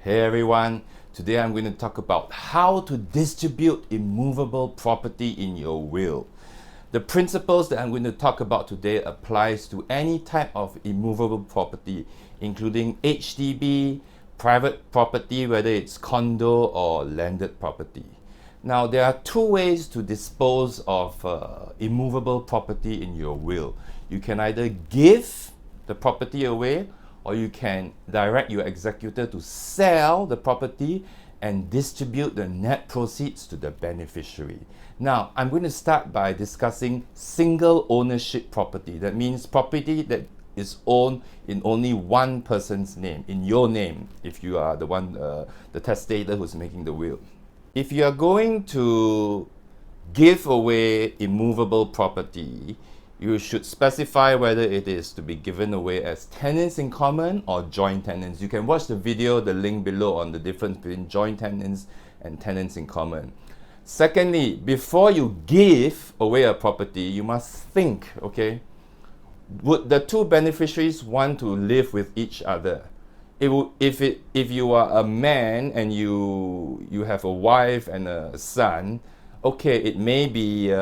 Hey everyone, today I'm going to talk about how to distribute immovable property in your will. The principles that I'm going to talk about today applies to any type of immovable property, including HDB, private property, whether it's condo or landed property. Now, there are two ways to dispose of immovable property in your will. You can either give the property away, or you can direct your executor to sell the property and distribute the net proceeds to the beneficiary. Now, I'm going to start by discussing single ownership property. That means property that is owned in only one person's name, in your name, if you are the one, the testator who's making the will. If you are going to give away immovable property, you should specify whether it is to be given away as tenants in common or joint tenants. You can watch the video, the link below, on the difference between joint tenants and tenants in common. Secondly, before you give away a property, you must think, okay, would the two beneficiaries want to live with each other? If you are a man and you have a wife and a son, okay, it may be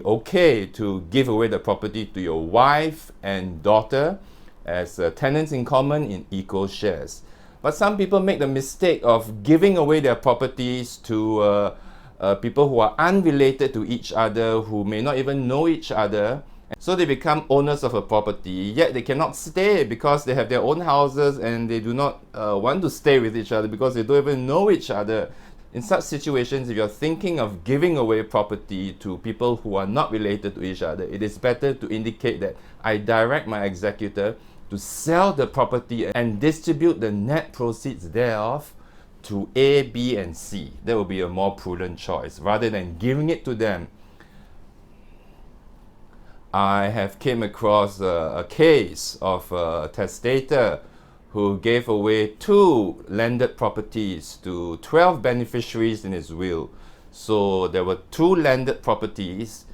okay to give away the property to your wife and daughter as tenants in common in equal shares. But some people make the mistake of giving away their properties to people who are unrelated to each other, who may not even know each other. So they become owners of a property, yet they cannot stay because they have their own houses and they do not want to stay with each other because they don't even know each other. In such situations, if you're thinking of giving away property to people who are not related to each other, it is better to indicate that I direct my executor to sell the property and distribute the net proceeds thereof to A, B, and C. That will be a more prudent choice rather than giving it to them. I have came across a case of a testator who gave away 2 landed properties to 12 beneficiaries in his will. So there were 2 landed properties,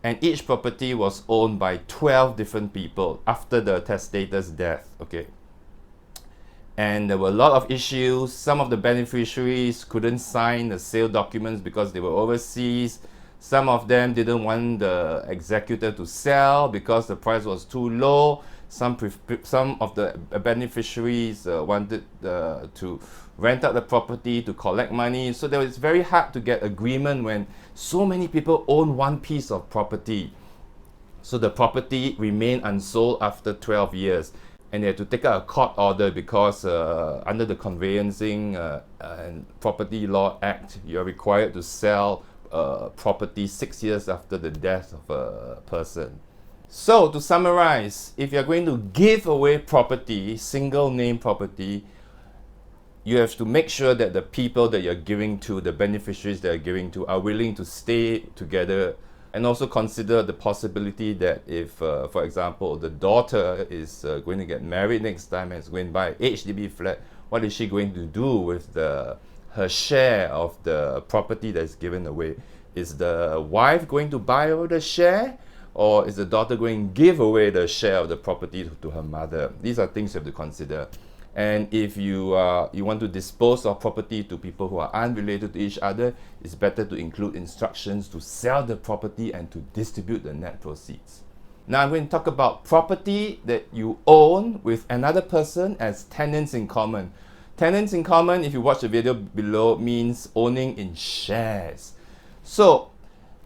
and each property was owned by 12 different people after the testator's death. Okay. And there were a lot of issues. Some of the beneficiaries couldn't sign the sale documents because they were overseas. Some of them didn't want the executor to sell because the price was too low. Some of the beneficiaries wanted to rent out the property to collect money. So it was very hard to get agreement when so many people own one piece of property. So the property remained unsold after 12 years. And they had to take out a court order because under the Conveyancing and Property Law Act, you are required to sell property 6 years after the death of a person. So to summarize, if you're going to give away property, single name property, you have to make sure that the people that you're giving to, the beneficiaries that you're giving to, are willing to stay together, and also consider the possibility that if, for example, the daughter is going to get married next time and is going to buy an HDB flat, what is she going to do with her share of the property that is given away? Is the wife going to buy over the share? Or is the daughter going to give away the share of the property to her mother? These are things you have to consider. And if you want to dispose of property to people who are unrelated to each other, it's better to include instructions to sell the property and to distribute the net proceeds. Now I'm going to talk about property that you own with another person as tenants in common. Tenants in common, if you watch the video below, means owning in shares. So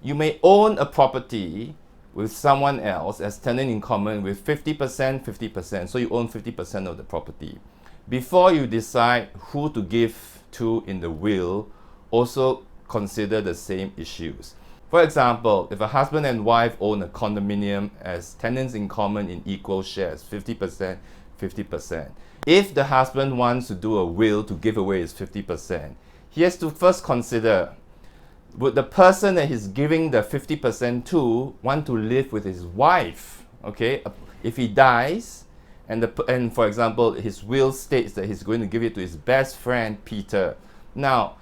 you may own a property with someone else as tenant in common with 50%, 50%. So you own 50% of the property. Before you decide who to give to in the will, also consider the same issues. For example, if a husband and wife own a condominium as tenants in common in equal shares, 50%, 50%. If the husband wants to do a will to give away his 50%, he has to first consider, would the person that he's giving the 50% to want to live with his wife? Okay, if he dies, and for example, his will states that he's going to give it to his best friend Peter. Now,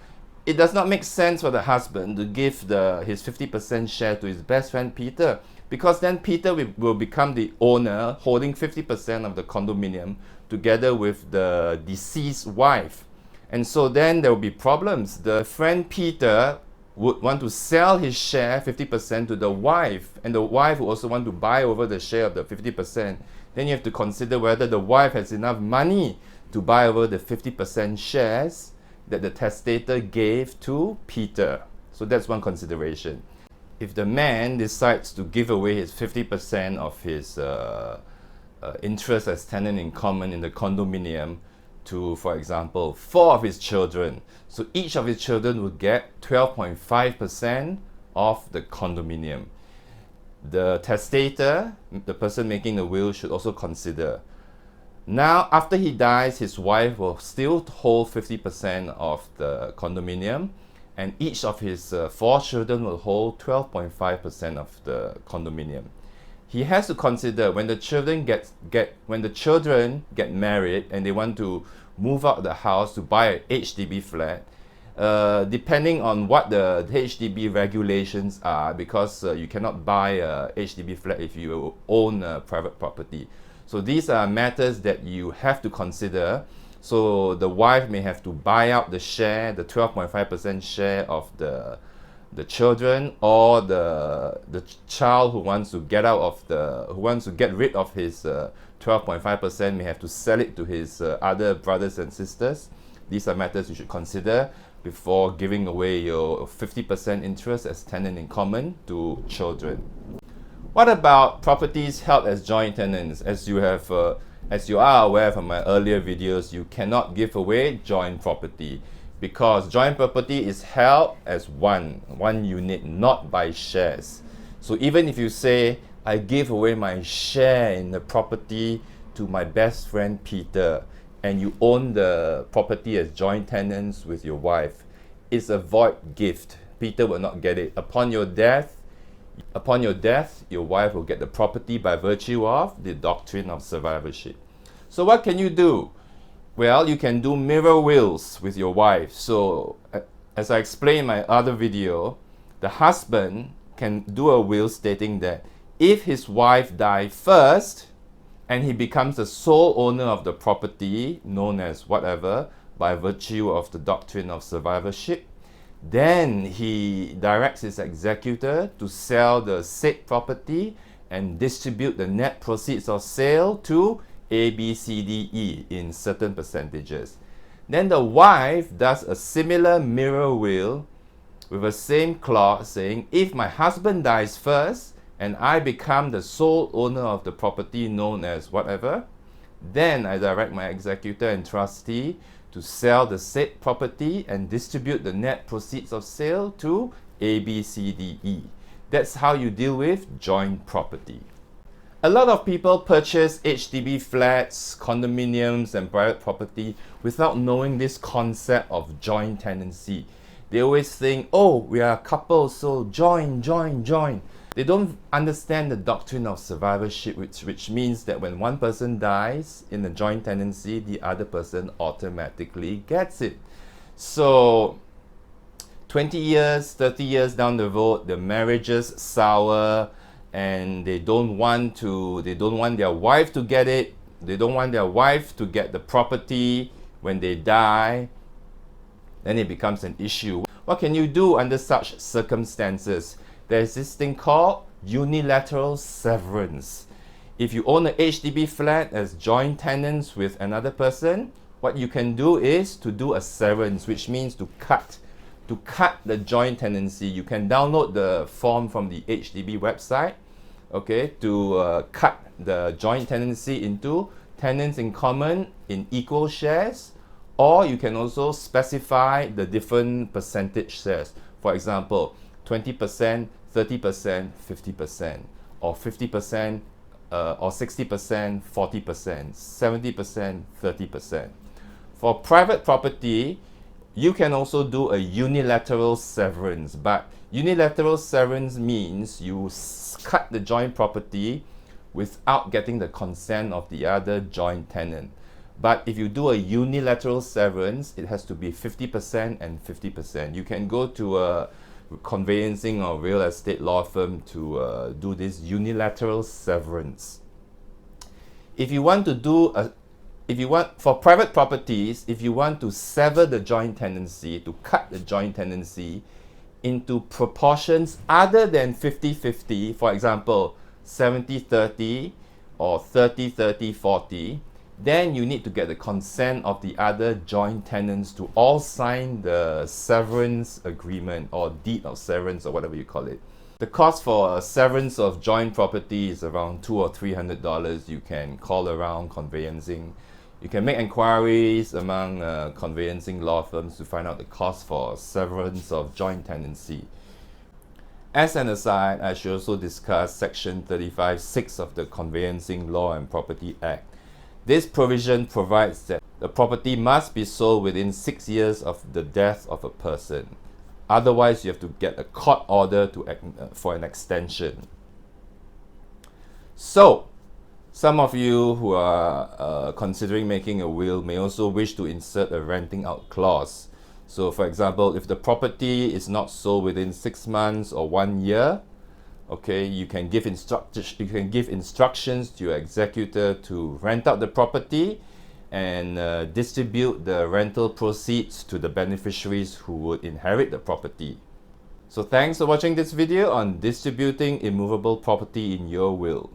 it does not make sense for the husband to give his 50% share to his best friend Peter, because then Peter will become the owner, holding 50% of the condominium together with the deceased wife. And so then there will be problems. The friend Peter would want to sell his share 50% to the wife, and the wife would also want to buy over the share of the 50%. Then you have to consider whether the wife has enough money to buy over the 50% shares that the testator gave to Peter. So that's one consideration. If the man decides to give away his 50% of his interest as tenant in common in the condominium to, for example, 4 of his children, so each of his children will get 12.5% of the condominium. The testator, the person making the will, should also consider, now after he dies, his wife will still hold 50% of the condominium, and each of his 4 children will hold 12.5% of the condominium. He has to consider when the children get married and they want to move out of the house to buy a HDB flat, depending on what the HDB regulations are, because you cannot buy a HDB flat if you own a private property. So these are matters that you have to consider. So the wife may have to buy out the share, the 12.5% share of the children, or the child who wants to get rid of his 12.5% may have to sell it to his other brothers and sisters. These are matters you should consider before giving away your 50% interest as tenant in common to children. What about properties held as joint tenants? As you are aware from my earlier videos, you cannot give away joint property, because joint property is held as one unit, not by shares. So even if you say, I give away my share in the property to my best friend Peter, and you own the property as joint tenants with your wife, it's a void gift. Peter will not get it. Upon your death, your wife will get the property by virtue of the doctrine of survivorship. So what can you do? Well, you can do mirror wills with your wife. So as I explained in my other video, the husband can do a will stating that if his wife dies first and he becomes the sole owner of the property, known as whatever, by virtue of the doctrine of survivorship, then he directs his executor to sell the said property and distribute the net proceeds of sale to A, B, C, D, E in certain percentages. Then the wife does a similar mirror will with the same clause saying, if my husband dies first and I become the sole owner of the property known as whatever, then I direct my executor and trustee to sell the said property and distribute the net proceeds of sale to A, B, C, D, E. That's how you deal with joint property. A lot of people purchase HDB flats, condominiums and private property without knowing this concept of joint tenancy. They always think, oh, we are a couple, so join. They don't understand the doctrine of survivorship, which means that when one person dies in a joint tenancy, the other person automatically gets it. So 20 years, 30 years down the road, the marriages sour, and they don't want their wife to get it. They don't want their wife to get the property when they die. Then it becomes an issue. What can you do under such circumstances? There's this thing called unilateral severance. If you own a HDB flat as joint tenants with another person, what you can do is to do a severance, which means to cut the joint tenancy. You can download the form from the HDB website, okay, to cut the joint tenancy into tenants in common in equal shares, or you can also specify the different percentage shares. For example, 20%, 30%, 50%, or 50%, or 60%, 40%, 70%, 30%. For private property, you can also do a unilateral severance, but unilateral severance means you cut the joint property without getting the consent of the other joint tenant. But if you do a unilateral severance, it has to be 50% and 50%. You can go to conveyancing or real estate law firm to do this unilateral severance. If you want to do for private properties, if you want to sever the joint tenancy, to cut the joint tenancy into proportions other than 50-50, for example, 70-30 or 30-30-40, then you need to get the consent of the other joint tenants to all sign the severance agreement or deed of severance or whatever you call it. The cost for a severance of joint property is around $200 or $300. You can call around conveyancing. You can make inquiries among conveyancing law firms to find out the cost for severance of joint tenancy. As an aside, I should also discuss Section 35(6) of the Conveyancing Law and Property Act. This provision provides that the property must be sold within 6 years of the death of a person. Otherwise, you have to get a court order for an extension. So, some of you who are considering making a will may also wish to insert a renting out clause. So, for example, if the property is not sold within 6 months or 1 year, okay, you can give instructions to your executor to rent out the property and distribute the rental proceeds to the beneficiaries who would inherit the property. So thanks for watching this video on distributing immovable property in your will.